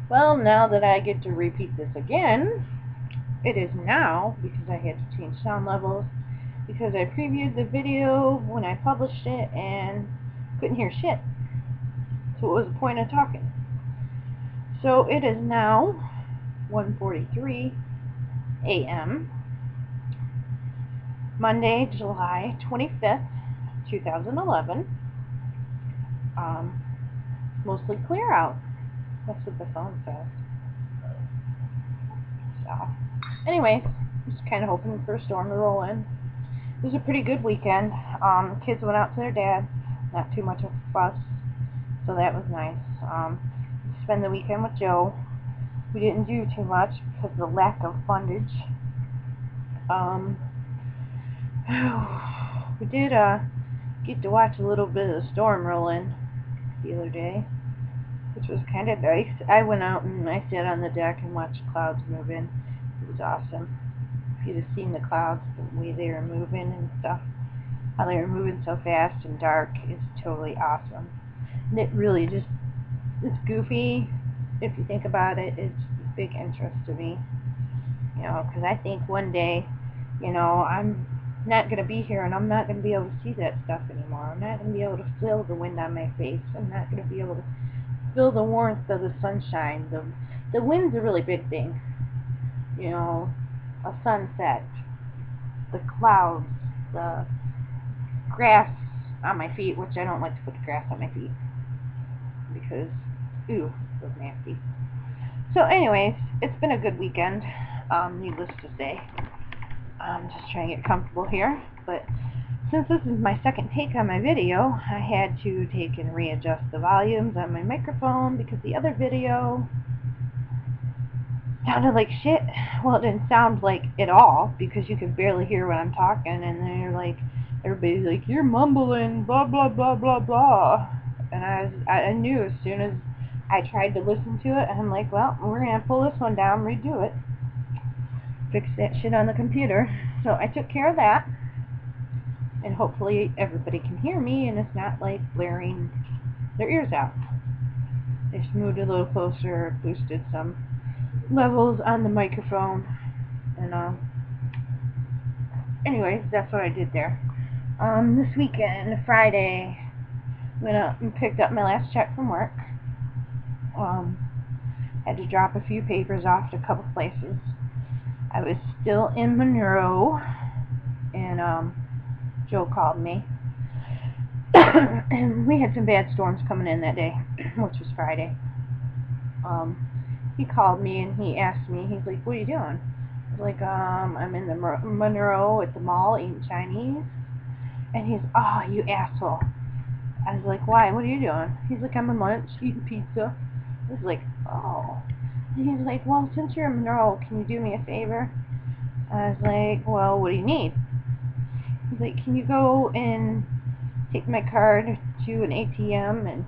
Well, now that I get to repeat this again, it is now, because I had to change sound levels, because I previewed the video when I published it and couldn't hear shit. So what was the point of talking? So it is now 1:43 a.m. Monday, July 25th, 2011. Mostly clear out. That's what the phone says. So, anyways, just kind of hoping for a storm to roll in. It was a pretty good weekend. Kids went out to their dad's. Not too much of a fuss, so that was nice. Spend the weekend with Joe. We didn't do too much because of the lack of fundage. We did get to watch a little bit of the storm roll in the other day, which was kind of nice. I went out and I sat on the deck and watched clouds move in. It was awesome. If you'd have seen the clouds, the way they were moving and stuff, how they were moving so fast and dark, is totally awesome. And it really just, it's goofy. If you think about it, it's a big interest to me. You know, because I think one day, you know, I'm not going to be here and I'm not going to be able to see that stuff anymore. I'm not going to be able to feel the wind on my face. I'm not going to be able to feel the warmth of the sunshine. The wind's a really big thing. You know, a sunset, the clouds, the grass on my feet, which I don't like to put the grass on my feet because, ew, it was nasty. So anyways, it's been a good weekend, needless to say. I'm just trying to get comfortable here, but since this is my second take on my video, I had to take and readjust the volumes on my microphone because the other video sounded like shit. Well, it didn't sound like at all because you could barely hear what I'm talking, and they're like, everybody's like, you're mumbling, blah blah blah blah blah, and I knew as soon as I tried to listen to it, and I'm like, well, we're gonna pull this one down, redo it, fix that shit on the computer. So I took care of that, and hopefully everybody can hear me, and it's not like blaring their ears out. I just moved a little closer, boosted some levels on the microphone, and anyways, that's what I did there. This weekend, Friday, went out and picked up my last check from work. Had to drop a few papers off to a couple places. I was still in Monroe, and Joe called me, and we had some bad storms coming in that day, which was Friday. He called me and he asked me, he's like, what are you doing? I was like, I'm in the Monroe at the mall eating Chinese. And he's, oh, you asshole. I was like, why? What are you doing? He's like, I'm at lunch eating pizza. I was like, oh. And he's like, well, since you're in Monroe, can you do me a favor? I was like, well, what do you need? He's like, can you go and take my card to an ATM and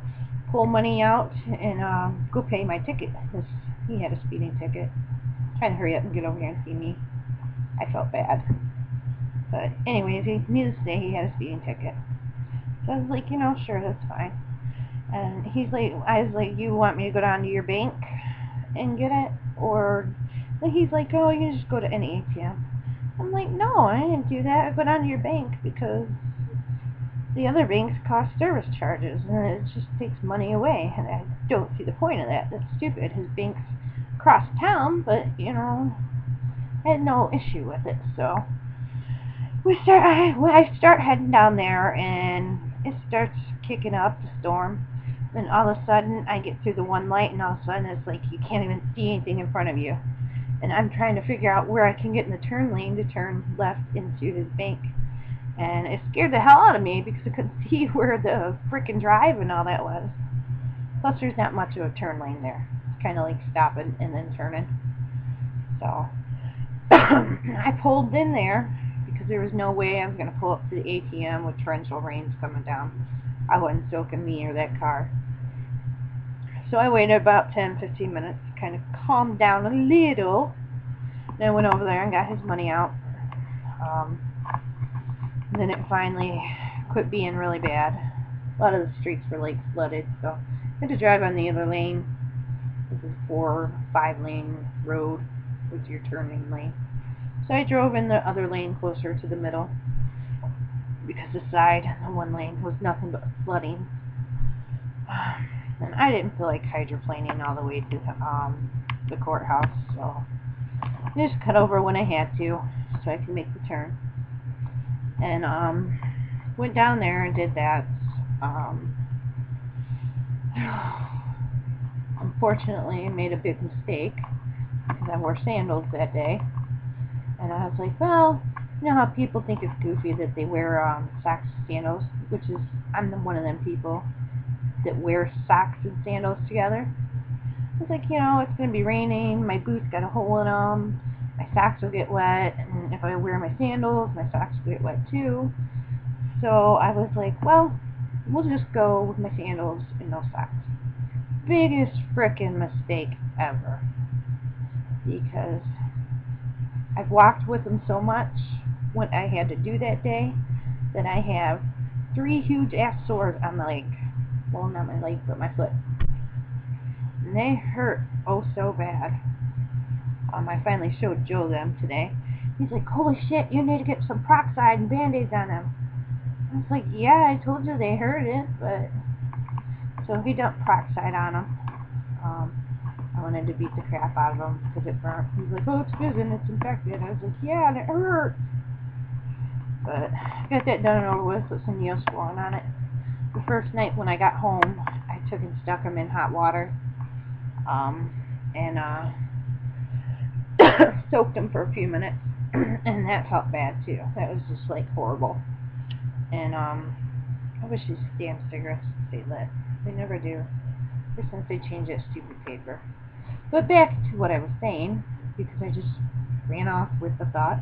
pull money out and go pay my ticket? Because he had a speeding ticket. Trying to hurry up and get over here and see me. I felt bad. But anyways, needless to say, he had a speeding ticket. So I was like, you know, sure, that's fine. And he's like, I was like, you want me to go down to your bank and get it? Or he's like, oh, you can just go to any ATM. I'm like, no, I didn't do that. I go down to your bank because the other banks cost service charges, and it just takes money away. And I don't see the point of that. That's stupid. His bank's across town, but, you know, I had no issue with it. So I start heading down there, and it starts kicking up, the storm. Then all of a sudden, I get through the one light, and all of a sudden, it's like you can't even see anything in front of you. And I'm trying to figure out where I can get in the turn lane to turn left into his bank. And it scared the hell out of me because I couldn't see where the frickin' drive and all that was. Plus, there's not much of a turn lane there. It's kind of like stopping and then turning. So I pulled in there because there was no way I was going to pull up to the ATM with torrential rains coming down. I wasn't soaking me or that car. So I waited about 10-15 minutes to kind of calm down a little. Then I went over there and got his money out. Then it finally quit being really bad. A lot of the streets were like flooded, so I had to drive on the other lane. This is 5-lane road with your turning lane. So I drove in the other lane closer to the middle because the side, the one lane, was nothing but flooding. And I didn't feel like hydroplaning all the way to the courthouse, so I just cut over when I had to so I could make the turn. And went down there and did that. Unfortunately, I made a big mistake because I wore sandals that day. And I was like, well, you know how people think it's goofy that they wear socks and sandals, which is, I'm one of them people that wear socks and sandals together. I was like, you know, it's going to be raining, my boots got a hole in them, my socks will get wet, and if I wear my sandals, my socks will get wet too. So I was like, well, we'll just go with my sandals and no socks. Biggest frickin' mistake ever. Because I've walked with them so much when I had to do that day that I have 3 huge ass sores on my leg. Well, not my leg, but my foot. And they hurt oh so bad. I finally showed Joe them today. He's like, holy shit, you need to get some peroxide and band-aids on them. I was like, yeah, I told you they hurt it, but... So he dumped peroxide on them. I wanted to beat the crap out of him because it burnt. He's like, oh, it's fizzing, it's infected. I was like, yeah, and it hurt. But got that done and over with some Neosporin on it. The first night when I got home, I took and stuck them in hot water. And soaked them for a few minutes. And that felt bad too. That was just like horrible. And I wish these damn cigarettes stayed lit. They never do. Ever since they changed that stupid paper. But back to what I was saying, because I just ran off with the thought.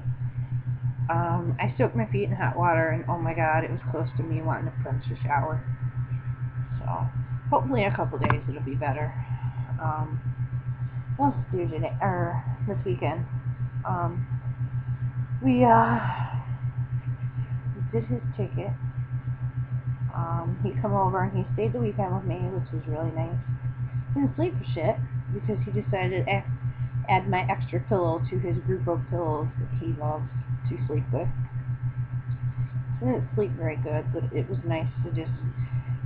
I soaked my feet in hot water, and oh my god, it was close to me wanting to punch a shower. So, hopefully in a couple days it'll be better. What else to do today, or this weekend? We did his ticket. He come over and he stayed the weekend with me, which was really nice. Didn't sleep for shit because he decided to add my extra pillow to his group of pillows that he loves to sleep with. I didn't sleep very good, but it was nice to just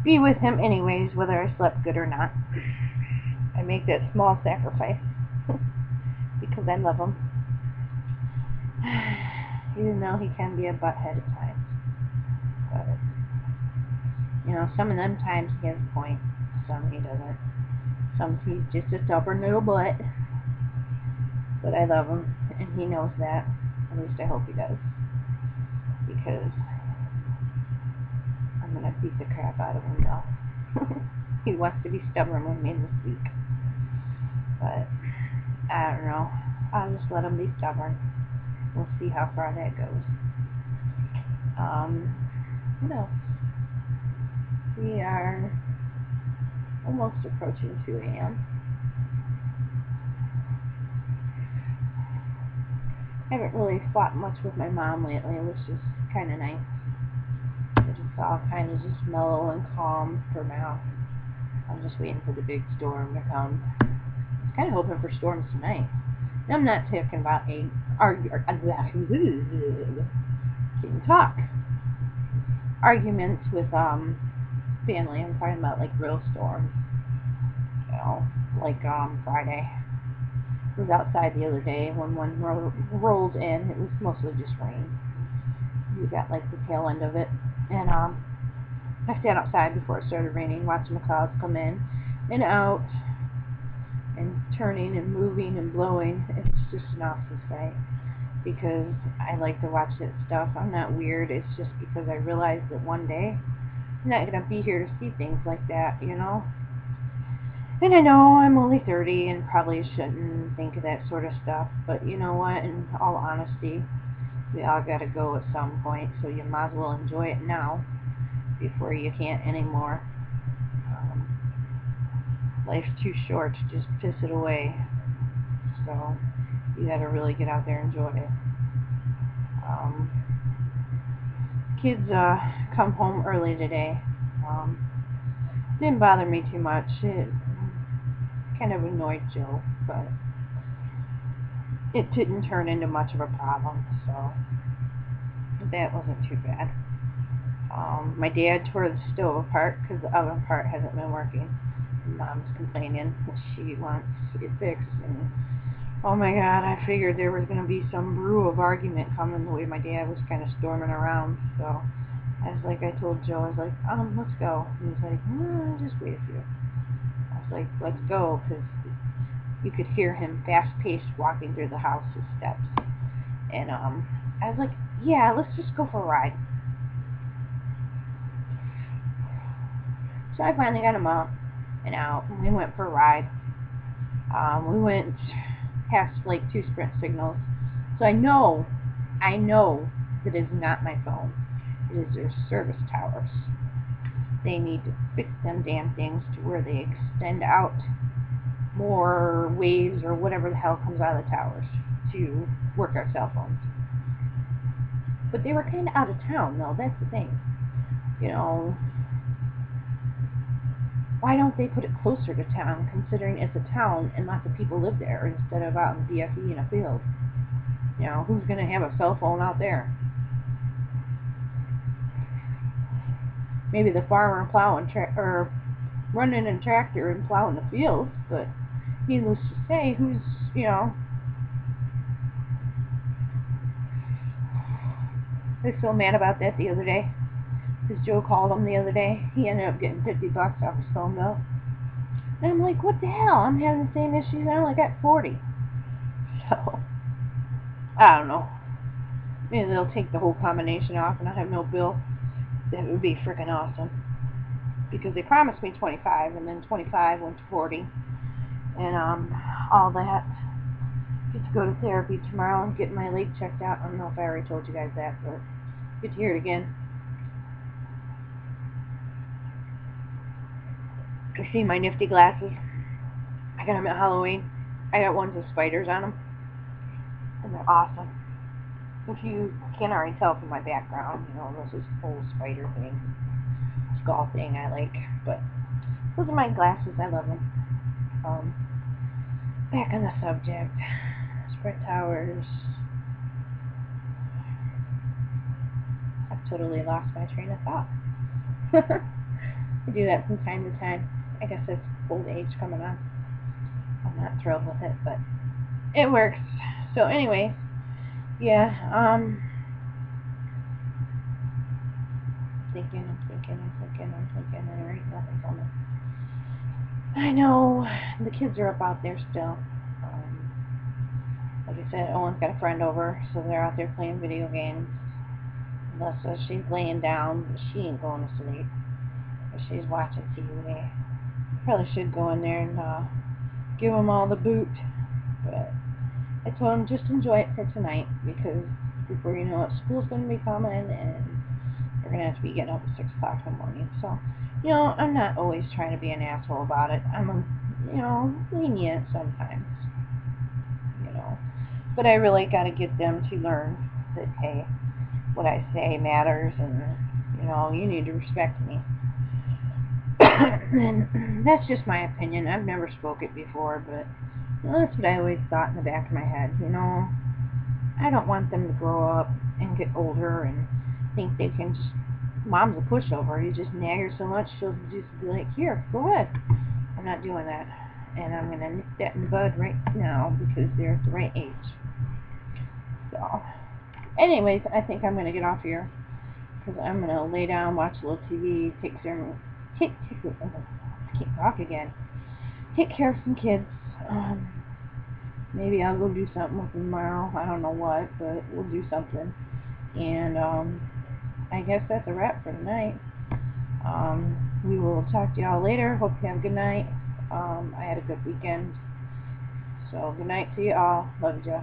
be with him anyways, whether I slept good or not. I make that small sacrifice because I love him. Even though he can be a butthead at times. But, you know, some of them times he has a point, some he doesn't. Some he's just a stubborn little butt. But I love him, and he knows that. At least I hope he does. Because I'm going to beat the crap out of him now. He wants to be stubborn with me this week. But, I don't know. I'll just let him be stubborn. We'll see how far that goes. What else? We are almost approaching 2 a.m. I haven't really fought much with my mom lately, which is kind of nice. It's just all kind of just mellow and calm for now. I'm just waiting for the big storm to come. I was kind of hoping for storms tonight. I'm not talking about can't talk. Arguments with family. I'm talking about like real storms. You know, like Friday. I was outside the other day when one rolled in. It was mostly just rain. You got like the tail end of it, and I stayed outside before it started raining, watching the clouds come in and out, and turning and moving and blowing. It's just an awesome sight because I like to watch that stuff. I'm not weird. It's just because I realize that one day I'm not going to be here to see things like that, you know? And I know I'm only 30 and probably shouldn't think of that sort of stuff, but you know what? In all honesty, we all got to go at some point, so you might as well enjoy it now before you can't anymore. Life's too short to just piss it away, so you got to really get out there and enjoy it. Kids come home early today. Didn't bother me too much. It kind of annoyed Joe, but it didn't turn into much of a problem, so that wasn't too bad. My dad tore the stove apart because the oven part hasn't been working. Mom's complaining that she wants it fixed, and oh my god, I figured there was going to be some brew of argument coming the way my dad was kind of storming around, so I was like, I told Joe, I was like, let's go. And he's like, just wait a few. I was like, let's go, because you could hear him fast-paced walking through the house, his steps. And I was like, yeah, let's just go for a ride. So I finally got him up and out, and we went for a ride. We went past like 2 Sprint signals, so I know that it's not my phone. It is their service towers. They need to fix them damn things to where they extend out more waves or whatever the hell comes out of the towers to work our cell phones. But they were kind of out of town, though. That's the thing. You know, why don't they put it closer to town, considering it's a town and lots of people live there, instead of out in DFE in a field? You know, who's going to have a cell phone out there? Maybe the farmer plowing or running a tractor and plowing the fields, but needless to say, who's, you know, I was so mad about that the other day. Because Joe called him the other day. He ended up getting $50 off his phone bill. And I'm like, what the hell? I'm having the same issues. I only got 40. So, I don't know. Maybe they'll take the whole combination off and I'll have no bill. That would be freaking awesome. Because they promised me 25, and then 25 went to 40. And all that. Get to go to therapy tomorrow and get my leg checked out. I don't know if I already told you guys that, but get to hear it again. You see my nifty glasses? I got them at Halloween. I got ones with spiders on them. And they're awesome. If you can't already tell from my background, you know, this is whole spider thing, skull thing I like. But those are my glasses. I love them. Back on the subject. Sprint towers. I've totally lost my train of thought. I do that from time to time. I guess it's old age coming on. I'm not thrilled with it, but it works. So anyway, yeah, I'm thinking, alright, nothing's on it. I know, the kids are up out there still. Like I said, Owen's got a friend over, so they're out there playing video games. Melissa, she's laying down, but she ain't going to sleep. She's watching TV. Probably should go in there and give them all the boot, but I told them just enjoy it for tonight, because before you know it, school's going to be coming and they're going to have to be getting up at 6 o'clock in the morning. So, you know, I'm not always trying to be an asshole about it. I'm, you know, lenient sometimes, you know, but I really got to get them to learn that, hey, what I say matters, and, you know, you need to respect me. And that's just my opinion. I've never spoke it before, but you know, that's what I always thought in the back of my head. You know, I don't want them to grow up and get older and think they can just, mom's a pushover. You just nag her so much, she'll just be like, here, go ahead. I'm not doing that. And I'm going to nip that in the bud right now, because they're at the right age. So, anyways, I think I'm going to get off here, because I'm going to lay down, watch a little TV, take care of some kids. Maybe I'll go do something with them tomorrow. I don't know what, but we'll do something. And I guess that's a wrap for tonight. We will talk to y'all later. Hope you have a good night. I had a good weekend. So good night to you all. Love you.